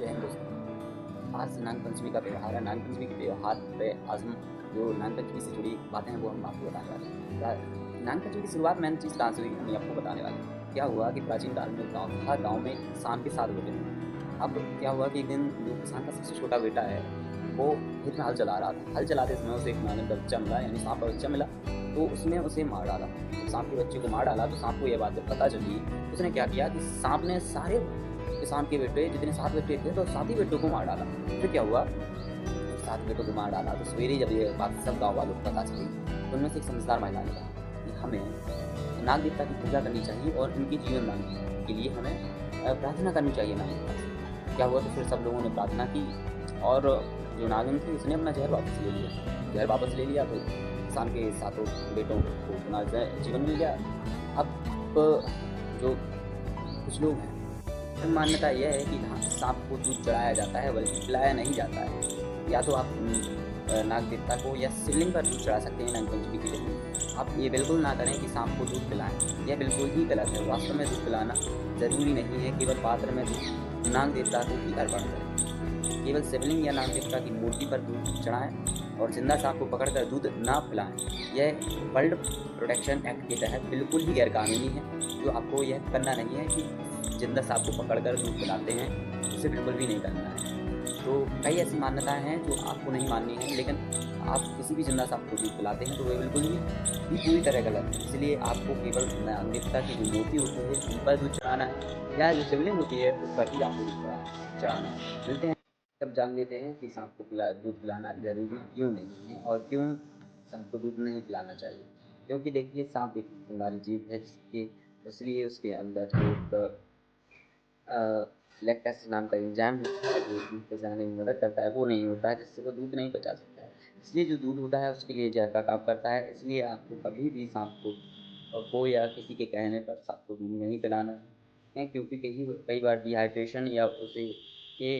जय हिंद दोस्तों। आज नाग पंचमी का त्यौहार है। नाग पंचमी के त्यौहार पे आज हम जो नाग पंचमी से जुड़ी बातें हैं वो हम आपको बताने वाले हैं। नाग पंचमी की शुरुआत मेन चीज़ कहाँ से हुई हम आपको बताने वाले हैं। क्या हुआ कि प्राचीन काल में गाँव था, गाँव में किसान के 7 बेटे थे। अब क्या हुआ कि एक दिन जो किसान का सबसे छोटा बेटा है वो खेत में हल चला रहा था। हल चलाते समय उसे एक नागिन का बच्चा मिला, यानी सांप का बच्चा मिला। तो उसने उसे मार डाला। जब सांप के बच्चे को मार डाला तो सांप को यह बात जब पता चली, उसने क्या किया कि सांप ने सारे किसान के बेटे जितने 7 बेटे थे तो 7 ही बेटों को मार डाला। फिर क्या हुआ, 7 बेटों को मार डाला तो सवेरे जब ये बात सब गाँव वालों को पता चली तो उनमें से एक समझदार महिला ने कहा कि हमें नाग देवता की पूजा करनी चाहिए और इनके जीवन दान के लिए हमें प्रार्थना करनी चाहिए नाग देवता से। क्या हुआ, तो फिर सब लोगों ने प्रार्थना की और जो नागिन थी उसने अपना जहर वापस ले लिया। जहर वापस ले लिया तो किसान के 7 बेटों को अपना जीवन मिल गया। अब जो कुछ लोग हैं, मान्यता यह है कि सांप को दूध चढ़ाया जाता है बल्कि पिलाया नहीं जाता है। या तो आप नाग देवता को या शिवलिंग पर दूध चढ़ा सकते हैं नाग पंचमी के दिन। आप ये बिल्कुल ना करें कि सांप को दूध पिलाएं, यह बिल्कुल ही गलत है। वास्तव में दूध पिलाना ज़रूरी नहीं है, केवल पात्र में दूध नाग देवता को ही अर्पण करें। केवल शिवलिंग या नाग देवता की मूर्ति पर दूध चढ़ाएं और जिंदा सांप को पकड़कर दूध ना पिलाएं। यह वर्ल्ड प्रोटेक्शन एक्ट के तहत बिल्कुल ही गैरकानूनी है। जो आपको यह करना नहीं है कि जिंदा सांप को पकड़कर दूध पिलाते हैं, उसे बिल्कुल भी नहीं करना है। तो कई ऐसी मान्यताएं हैं जो आपको नहीं माननी है, लेकिन आप किसी भी जिंदा सांप को दूध पिलाते हैं तो वह बिल्कुल ही पूरी तरह गलत है। इसलिए आपको केवल नाग देवता की जो मूर्ति होती है उन पर दूध चढ़ाना है या जो शिवलिंग होती है उस पर ही आपको दूध चढ़ाना है। मिलते हैं तब जान लेते हैं कि सांप को दूध पिलाना जरूरी क्यों नहीं है और क्यों सांप को दूध नहीं पिलाना चाहिए। क्योंकि देखिए, सांप एक बीमारी जीव है जिसके इसलिए उसके अंदर एक लैक्टेस नाम का एंजाइम होता है जो दूध पचाने में मदद करता है, वो नहीं होता है, जिससे वो दूध नहीं पचा सकता है। इसलिए जो दूध होता है उसके लिए जहर का काम करता है। इसलिए आपको कभी भी सांप को या किसी के कहने पर सांप को दूध नहीं पिलाना है, क्योंकि कई बार डिहाइड्रेशन या उसे के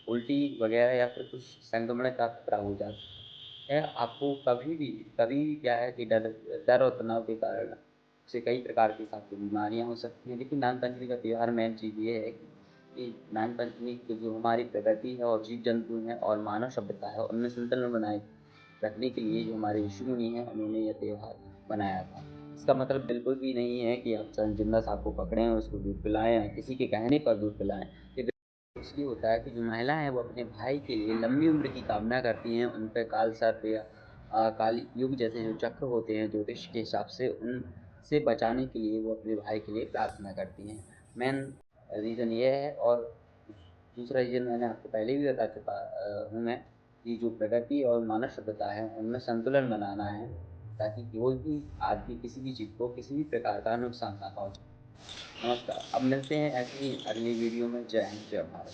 उल्टी वगैरह या फिर कुछ संक्रमण का खतरा हो जाता है। आपको कभी क्या है कि डर और तनाव के कारण से कई प्रकार की सांप की बीमारियाँ हो सकती हैं। लेकिन नाग पंचमी का त्यौहार मेन चीज़ ये है कि नाग पंचमी की जो हमारी प्रकृति है और जीव जंतु हैं और मानव सभ्यता है उनमें संतुलन बनाए रखने के लिए जो हमारे ऋषि मुनि हैं उन्होंने यह त्यौहार बनाया था। इसका मतलब बिल्कुल भी नहीं है कि आप जिंदा सांप को पकड़ें और उसको दूध पिलाएं या किसी के कहने पर दूध पिलाएं। ये इसलिए होता है कि जो महिला है वो अपने भाई के लिए लंबी उम्र की कामना करती हैं। उन पर काल सर्प या काली युग जैसे जो चक्र होते हैं ज्योतिष के हिसाब से उनसे बचाने के लिए वो अपने भाई के लिए प्रार्थना करती हैं। मेन रीज़न ये है। और दूसरा रीज़न मैंने आपको पहले भी बता चुका हूँ मैं कि जो प्रकृति और मानव सभ्यता है उनमें संतुलन बनाना है, ताकि कोई भी आदमी किसी भी चीज़ को किसी भी प्रकार का नुकसान ना पहुँचे। नमस्कार। अब मिलते हैं ऐसी ही अगली वीडियो में। जय हिंद, जय भारत।